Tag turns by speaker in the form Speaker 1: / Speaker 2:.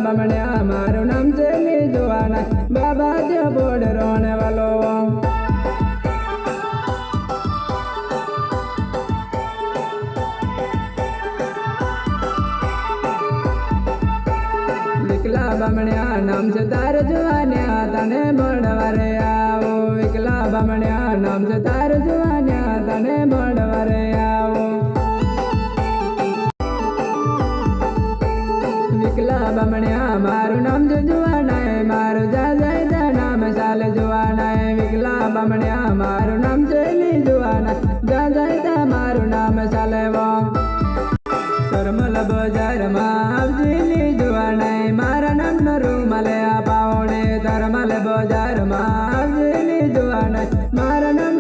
Speaker 1: बामण्या मारू नाम चली जुआना बाबा जो बोड़ रोने वालो विकला बामण्या नाम से तार जुआन्या तने बड़वारे आओ विकला बामण्या नाम से तार जुआन्या तने बड़वारे आओ विकला बामण्या मारू नाम जो जुआना है मारू जा जाए नाम साल जुआना है विकला बामण्या मारू नाम चली जुआना जा जाए मारू नाम साले वो करमल बजार मावजीली जुआना है मारा नाम न रूमाले पावणे धर्मल बजार मावजीली जुआना मारा नाम